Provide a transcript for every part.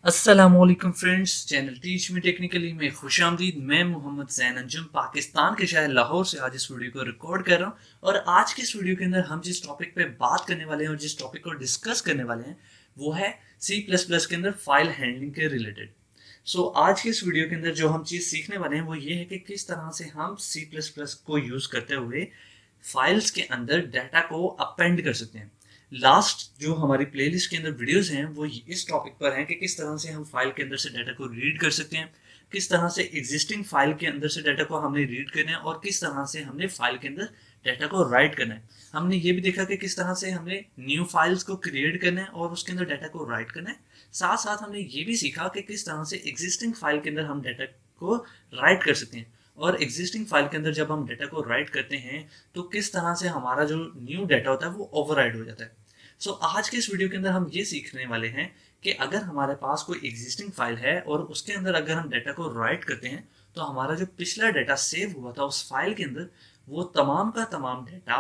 अस्सलामुअलैकुम friends, channel teach Me technically में खुशामदीद। मैं मोहम्मद जैन अंजुम पाकिस्तान के शहर लाहौर से आज इस वीडियो को रिकॉर्ड कर रहा हूँ। और आज के इस वीडियो के अंदर हम जिस टॉपिक पे बात करने वाले हैं और जिस टॉपिक को डिस्कस करने वाले हैं वो है सी प्लस प्लस के अंदर फाइल हैंडलिंग के रिलेटेड। आज के इस वीडियो के अंदर जो हम चीज़ सीखने वाले हैं वो ये है कि किस तरह से हम सी प्लस प्लस को यूज़ करते हुए फाइल्स के अंदर डाटा को अपेंड कर सकते हैं। लास्ट जो हमारी प्लेलिस्ट के अंदर वीडियोस हैं वो इस टॉपिक पर हैं कि किस तरह से हम फाइल के अंदर से डाटा को रीड कर सकते हैं, किस तरह से एग्जिस्टिंग फाइल के अंदर से डाटा को हमने रीड करना है और किस तरह से हमने फाइल के अंदर डाटा को राइट करना है। हमने ये भी देखा कि किस तरह से हमने न्यू फाइल्स को क्रिएट करना है और उसके अंदर डाटा को राइट करना है। साथ साथ हमने ये भी सीखा कि किस तरह से एग्जिस्टिंग फाइल के अंदर हम डाटा को राइट कर सकते हैं और एग्जिस्टिंग फाइल के अंदर जब हम डाटा को राइट करते हैं तो किस तरह से हमारा जो न्यू डाटा होता है वो ओवरराइड हो जाता है। आज के इस वीडियो के अंदर हम ये सीखने वाले हैं कि अगर हमारे पास कोई एग्जिस्टिंग फाइल है और उसके अंदर अगर हम डाटा को राइट करते हैं तो हमारा जो पिछला डाटा सेव हुआ था उस फाइल के अंदर वो तमाम का तमाम डाटा,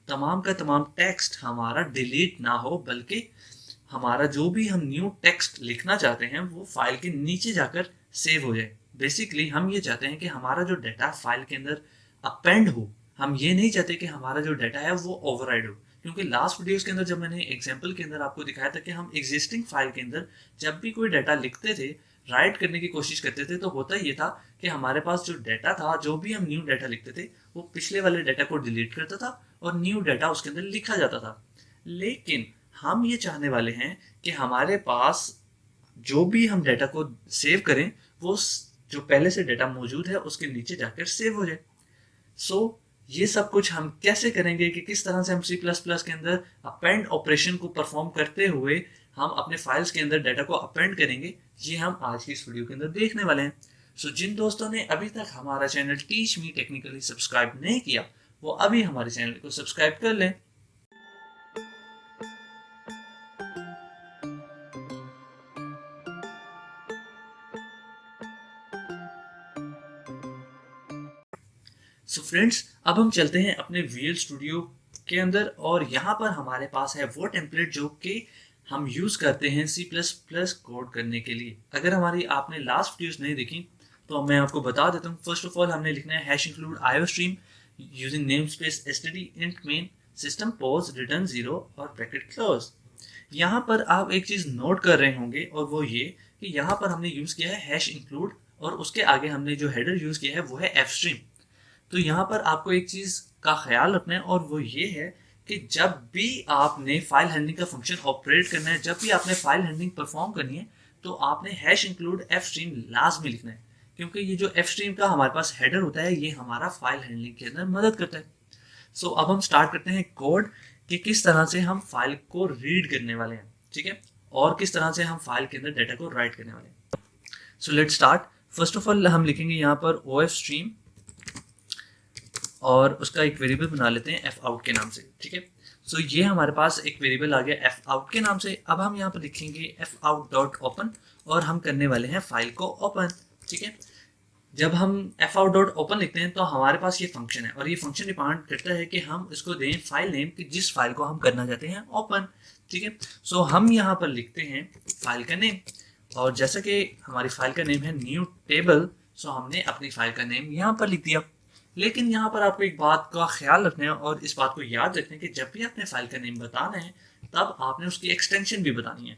तमाम का तमाम टेक्स्ट हमारा डिलीट ना हो, बल्कि हमारा जो भी हम न्यू टेक्स्ट लिखना चाहते हैं वो फाइल के नीचे जाकर सेव हो जाए। बेसिकली हम ये चाहते हैं कि हमारा जो डाटा फाइल के अंदर अपेंड हो। हम ये नहीं चाहते कि हमारा जो डाटा है वो ओवरराइड हो, क्योंकि लास्ट वीडियोस के अंदर जब मैंने एग्जांपल के अंदर आपको दिखाया था कि हम एग्जिस्टिंग फाइल के अंदर जब भी कोई डाटा लिखते थे, राइट करने की कोशिश करते थे, तो होता ये था कि हमारे पास जो डाटा था, जो भी हम न्यू डाटा लिखते थे वो पिछले वाले डाटा को डिलीट करता था और न्यू डाटा उसके अंदर लिखा जाता था। लेकिन हम ये चाहने वाले हैं कि हमारे पास जो भी हम डाटा को सेव करें वो जो पहले से डाटा मौजूद है उसके नीचे जाकर सेव हो जाए। सो ये सब कुछ हम कैसे करेंगे कि किस तरह से हम सी प्लस प्लस के अंदर अपेंड ऑपरेशन को परफॉर्म करते हुए हम अपने फाइल्स के अंदर डाटा को अपेंड करेंगे, ये हम आज की इस वीडियो के अंदर देखने वाले हैं। जिन दोस्तों ने अभी तक हमारा channel teach Me technically subscribe नहीं किया वो अभी हमारे चैनल को सब्सक्राइब कर लें। फ्रेंड्स, अब हम चलते हैं अपने विजुअल स्टूडियो के अंदर और यहाँ पर हमारे पास है वो टेम्पलेट जो कि हम यूज़ करते हैं सी प्लस प्लस कोड करने के लिए। अगर हमारी आपने लास्ट वीडियोस नहीं देखी तो मैं आपको बता देता हूँ। फर्स्ट ऑफ ऑल हमने लिखना है hash include IO stream using name space STD int main system pose return 0 और ब्रैकेट क्लोज। यहाँ पर आप एक चीज़ नोट कर रहे होंगे और वो ये कि यहाँ पर हमने यूज़ किया है हैश इंक्लूड और उसके आगे हमने जो हेडर यूज़ किया है वो है एफ स्ट्रीम। तो यहाँ पर आपको एक चीज़ का ख्याल रखना है और वो ये है कि जब भी आपने फाइल हैंडलिंग का फंक्शन ऑपरेट करना है, जब भी आपने फाइल हैंडलिंग परफॉर्म करनी है तो आपने हैश इंक्लूड एफ स्ट्रीम लाजमी लिखना है, क्योंकि ये जो एफ स्ट्रीम का हमारे पास हेडर होता है ये हमारा फाइल हैंडलिंग के अंदर मदद करता है। अब हम स्टार्ट करते हैं कोड कि किस तरह से हम फाइल को रीड करने वाले हैं, ठीक है, और किस तरह से हम फाइल के अंदर डाटा को राइट करने वाले हैं। Let's start. First of all हम लिखेंगे यहाँ पर ओ एफ स्ट्रीम और उसका एक वेरिएबल बना लेते हैं एफ आउट के नाम से, ठीक है। ये हमारे पास एक वेरिएबल आ गया एफ आउट के नाम से। अब हम यहाँ पर लिखेंगे एफ आउट डॉट ओपन और हम करने वाले हैं फाइल को ओपन, ठीक है। जब हम एफ आउट डॉट ओपन लिखते हैं तो हमारे पास ये फंक्शन है और ये फंक्शन डिपेंड करता है कि हम इसको दें फाइल नेम कि जिस फाइल को हम करना चाहते हैं ओपन, ठीक है। हम यहाँ पर लिखते हैं फाइल का नेम और जैसा कि हमारी फाइल का नेम है न्यू टेबल, हमने अपनी फाइल का नेम यहाँ पर लिख दिया। लेकिन यहाँ पर आपको एक बात का ख्याल रखना है और इस बात को याद रखना है कि जब भी आपने फाइल का नेम बताना है तब आपने उसकी एक्सटेंशन भी बतानी है।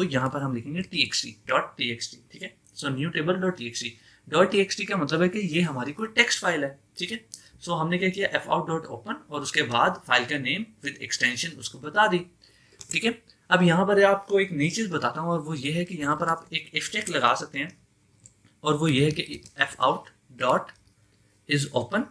यहाँ पर हम लिखेंगे txt.txt, ठीक है। न्यू टेबल .txt का मतलब है कि ये हमारी कोई टेक्स्ट फाइल है, ठीक है। हमने क्या किया एफ आउट डॉट ओपन और उसके बाद फाइल का नेम विद एक्सटेंशन उसको बता दी, ठीक है। अब यहाँ पर आपको एक नई चीज़ बताता हूँ और वो ये है कि यहाँ पर आप एक इफ स्टेटमेंट लगा सकते हैं और वो ये है कि F out dot is open.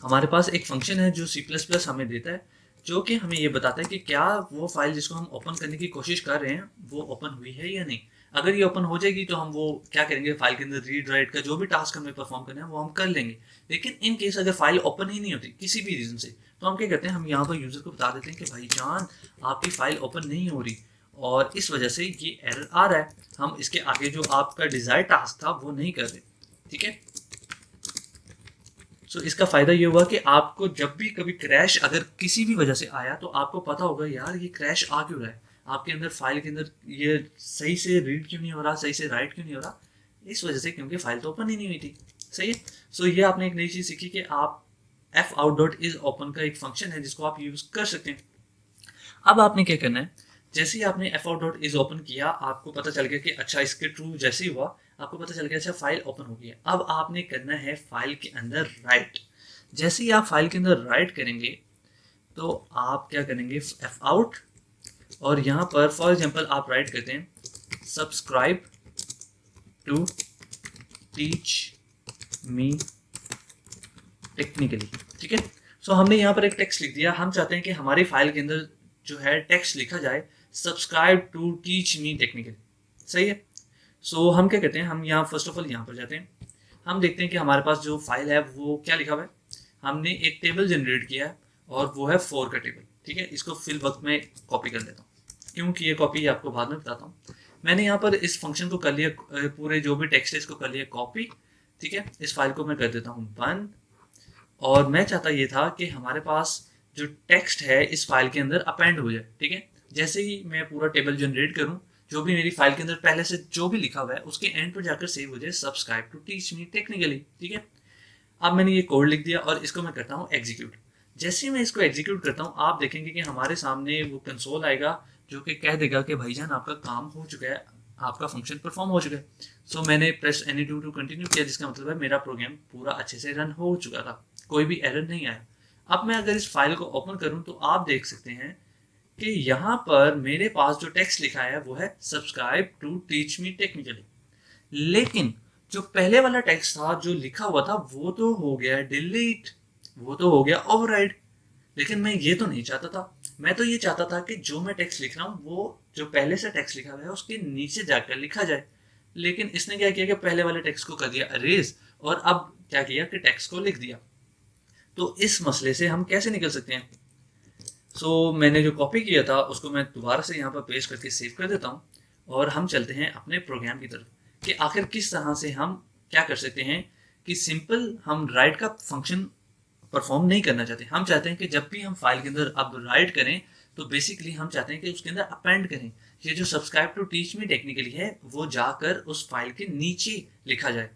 हमारे पास एक फंक्शन है जो सी प्लस प्लस हमें देता है जो कि हमें ये बताता है कि क्या वो फाइल जिसको हम ओपन करने की कोशिश कर रहे हैं वो ओपन हुई है या नहीं। अगर ये ओपन हो जाएगी तो हम वो क्या करेंगे, फाइल के अंदर रीड राइट का जो भी टास्क हमें परफॉर्म करना है वो हम कर लेंगे। लेकिन इन केस अगर फाइल ओपन ही नहीं होती किसी भी रीज़न से तो हम क्या करते हैं, हम यहाँ पर यूज़र को बता देते हैं कि भाई जान आपकी फ़ाइल ओपन नहीं हो रही और इस वजह से ये एरर आ रहा है, हम इसके आगे जो आपका डिज़ायर टास्क था वो नहीं कर रहे, ठीक है। इसका फ़ायदा ये हुआ कि आपको जब भी कभी क्रैश अगर किसी भी वजह से आया तो आपको पता होगा यार ये क्रैश आ क्यों रहा है। आपके अंदर फाइल के अंदर ये सही से रीड क्यों नहीं हो रहा, सही से राइट क्यों नहीं हो रहा, इस वजह से क्योंकि फाइल तो ओपन ही नहीं हुई थी। सही है। सो ये आपने एक नई चीज़ सीखी कि आप fout.isOpen का एक फंक्शन है जिसको आप यूज़ कर सकते हैं। अब आपने क्या करना है, जैसे ही आपने fout.isOpen किया, आपको पता चल गया कि अच्छा इसके ट्रू जैसे ही हुआ, आपको पता चल गया अच्छा फाइल ओपन हो गई है। अब आपने करना है फाइल के अंदर राइट। जैसे ही आप फाइल के अंदर राइट करेंगे तो आप क्या करेंगे, fout, और यहाँ पर फॉर एग्जांपल आप राइट करते हैं subscribe to Teach Me Technically. ठीक है। सो हमने यहाँ पर एक टेक्स्ट लिख दिया। हम चाहते हैं कि हमारी फाइल के अंदर जो है टेक्स्ट लिखा जाए subscribe to Teach Me Technically. सही है। सो हम क्या करते हैं, हम यहाँ फर्स्ट ऑफ ऑल यहाँ पर जाते हैं, हम देखते हैं कि हमारे पास जो फाइल है वो क्या लिखा हुआ है। हमने एक टेबल जनरेट किया है और वो है 4 का टेबल। ठीक है। इसको फिल वक्त में कॉपी कर लेता हूँ, क्योंकि ये कॉपी आपको बाद में बताता हूँ। मैंने यहाँ पर इस फंक्शन को कर लिया, पूरे जो भी टेक्स्ट है इसको कर लिया कॉपी। ठीक है। इस फाइल को मैं कर देता हूँ बंद। और मैं चाहता ये था कि हमारे पास जो टेक्स्ट है इस फाइल के अंदर अपेंड हो जाए। ठीक है। जैसे ही मैं पूरा टेबल जनरेट करूं, जो भी मेरी फाइल के अंदर पहले से जो भी लिखा हुआ है उसके एंड पर जाकर सेव हो जाए subscribe to Teach Me Technically. ठीक है। अब मैंने ये कोड लिख दिया और इसको मैं करता हूँ एग्जीक्यूट। जैसे ही मैं इसको एग्जीक्यूट करता हूँ, आप देखेंगे कि हमारे सामने वो कंसोल आएगा जो कि कह देगा कि भाईजान आपका काम हो चुका है, आपका फंक्शन परफॉर्म हो चुका है। सो मैंने प्रेस एनी टू कंटिन्यू किया, जिसका मतलब है मेरा प्रोग्राम पूरा अच्छे से रन हो चुका था, कोई भी एरर नहीं आया। अब मैं अगर इस फाइल को ओपन करूं तो आप देख सकते हैं कि यहाँ पर मेरे पास जो टेक्स्ट लिखा है वो है subscribe to Teach Me Technically, लेकिन जो पहले वाला टेक्स्ट था जो लिखा हुआ था वो तो हो गया डिलीट, वो तो हो गया ओवरराइड। लेकिन मैं ये तो नहीं चाहता था। मैं तो ये चाहता था कि जो मैं टेक्स्ट लिख रहा हूँ वो जो पहले से टेक्स्ट लिखा हुआ है उसके नीचे जाकर लिखा जाए। लेकिन इसने क्या किया कि पहले वाले टेक्स्ट को कर दिया अरेज और अब क्या किया कि टेक्स्ट को लिख दिया। तो इस मसले से हम कैसे निकल सकते हैं? मैंने जो कॉपी किया था उसको मैं दोबारा से यहाँ पर पेस्ट करके सेव कर देता हूँ और हम चलते हैं अपने प्रोग्राम की तरफ कि आखिर किस तरह से हम क्या कर सकते हैं कि सिंपल हम राइट का फंक्शन परफॉर्म नहीं करना चाहते। हम चाहते हैं कि जब भी हम फाइल के अंदर अब राइट करें तो बेसिकली हम चाहते हैं कि उसके अंदर अपेंड करें। ये जो subscribe to Teach Me Technically है वो जाकर उस फाइल के नीचे लिखा जाए।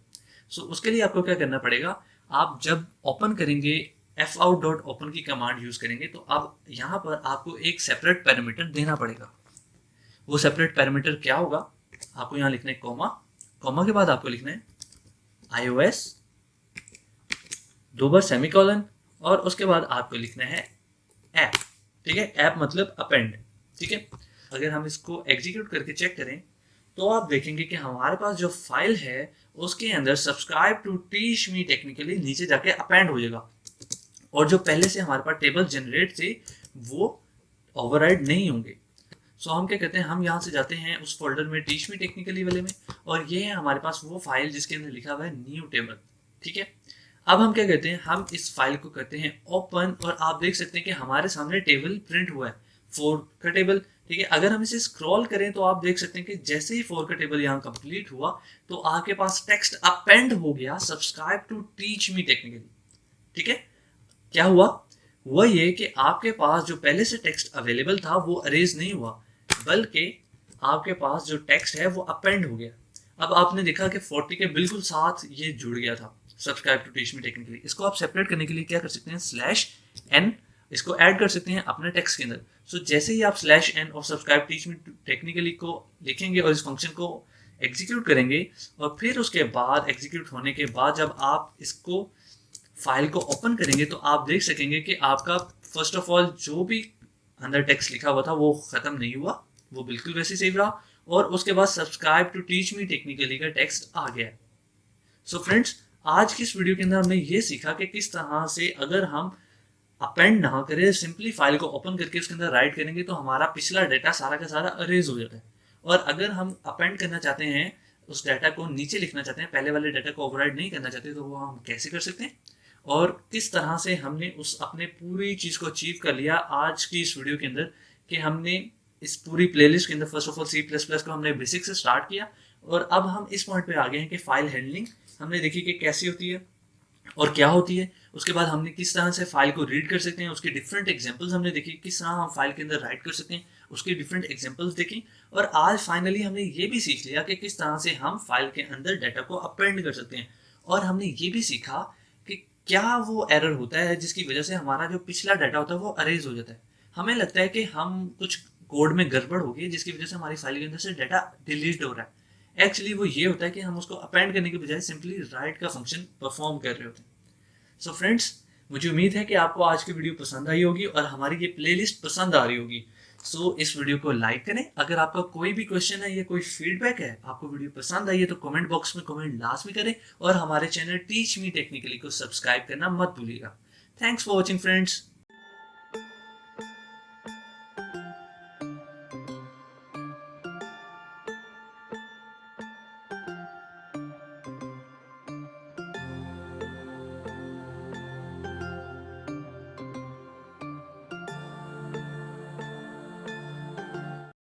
उसके लिए आपको क्या करना पड़ेगा, आप जब ओपन करेंगे fout.open की कमांड यूज करेंगे तो अब यहाँ पर आपको एक सेपरेट पैरामीटर देना पड़ेगा। वो सेपरेट पैरामीटर क्या होगा, आपको यहाँ लिखना है कॉमा, कॉमा के बाद आपको लिखना है iOS 2 बार सेमीकोलन और उसके बाद आपको लिखना है ऐप। ठीक है। ऐप मतलब अपेंड। ठीक है। अगर हम इसको एग्जीक्यूट करके चेक करें तो आप देखेंगे कि हमारे पास जो फाइल है उसके अंदर subscribe to Teach Me Technically नीचे जाके अपेंड हो जाएगा और जो पहले से हमारे पास टेबल जनरेट थे वो ओवरराइड नहीं होंगे। हम क्या करते हैं, हम यहाँ से जाते हैं उस फोल्डर में टीच मी टेक्निकली वाले में और ये है हमारे पास वो फाइल जिसके अंदर लिखा हुआ है न्यू टेबल। ठीक है। अब हम क्या करते हैं, हम इस फाइल को करते हैं ओपन और आप देख सकते हैं कि हमारे सामने टेबल प्रिंट हुआ है 4 का टेबल। ठीक है। अगर हम इसे स्क्रॉल करें तो आप देख सकते हैं कि जैसे ही 4 का टेबल यहाँ कंप्लीट हुआ तो आपके पास टेक्स्ट अपेंड हो गया subscribe to Teach Me Technically. ठीक है। क्या हुआ ये कि आपके पास जो पहले से टेक्स्ट अवेलेबल था वो अरेज नहीं हुआ, बल्कि आपके पास जो टेक्स्ट है वो अपेंड हो गया। अब आपने देखा कि 40 के बिल्कुल साथ ये जुड़ गया था subscribe to Teach Me Technically. इसको आप सेपरेट करने के लिए क्या कर सकते हैं, /n इसको ऐड कर सकते हैं अपने टेक्स्ट के अंदर। जैसे ही आप /n और सब्सक्राइब टीच मी टेक्निकली को लिखेंगे और इस फंक्शन को एग्जीक्यूट करेंगे और फिर उसके बाद एग्जीक्यूट होने के बाद जब आप इसको फाइल को ओपन करेंगे तो आप देख सकेंगे कि आपका फर्स्ट ऑफ ऑल जो भी अंदर टेक्स्ट लिखा हुआ था वो खत्म नहीं हुआ, वो बिल्कुल वैसे सेव रहा और उसके बाद subscribe to Teach Me Technically का टेक्स्ट आ गया है। फ्रेंड्स, आज की इस वीडियो के अंदर हमने ये सीखा कि किस तरह से अगर हम अपेंड ना करें, सिंपली फाइल को ओपन करके उसके अंदर राइट करेंगे तो हमारा पिछला डाटा सारा का सारा अरेज हो जाता है। और अगर हम अपेंड करना चाहते हैं, उस डाटा को नीचे लिखना चाहते हैं, पहले वाले डाटा को ओवरराइड नहीं करना चाहते, तो वो हम कैसे कर सकते हैं और किस तरह से हमने उस अपने पूरी चीज़ को अचीव कर लिया आज की इस वीडियो के अंदर कि हमने इस पूरी प्लेलिस्ट के अंदर फर्स्ट ऑफ ऑल C++ को हमने बेसिक से स्टार्ट किया और अब हम इस पॉइंट पे आ गए हैं कि फाइल हैंडलिंग हमने देखी कि कैसी होती है और क्या होती है। उसके बाद हमने किस तरह से फाइल को रीड कर सकते हैं, उसकी डिफरेंट एग्जांपल्स हमने देखी, किस तरह हम फाइल के अंदर राइट कर सकते हैं उसके डिफरेंट एग्जांपल्स देखें और आज फाइनली हमने ये भी सीख लिया कि किस तरह से हम फाइल के अंदर डाटा को अपेंड कर सकते हैं। और हमने ये भी सीखा कि क्या वो एरर होता है जिसकी वजह से हमारा जो पिछला डाटा होता है वो अरेज हो जाता है। हमें लगता है कि हम कुछ कोड में गड़बड़ हो गई जिसकी वजह से हमारी फाइल के अंदर से डाटा डिलीट हो रहा है। एक्चुअली वो ये होता है कि हम उसको अपेंड करने के बजाय सिंपली राइट का फंक्शन परफॉर्म कर रहे होते हैं। सो फ्रेंड्स, मुझे उम्मीद है कि आपको आज की वीडियो पसंद आई होगी और हमारी ये प्लेलिस्ट पसंद आ रही होगी। सो इस वीडियो को लाइक करें। अगर आपका कोई भी क्वेश्चन है या कोई फीडबैक है, आपको वीडियो पसंद आई है तो कमेंट बॉक्स में कमेंट लाजमी करें और हमारे चैनल टीच मी टेक्निकली को सब्सक्राइब करना मत भूलिएगा। Thanks for watching friends.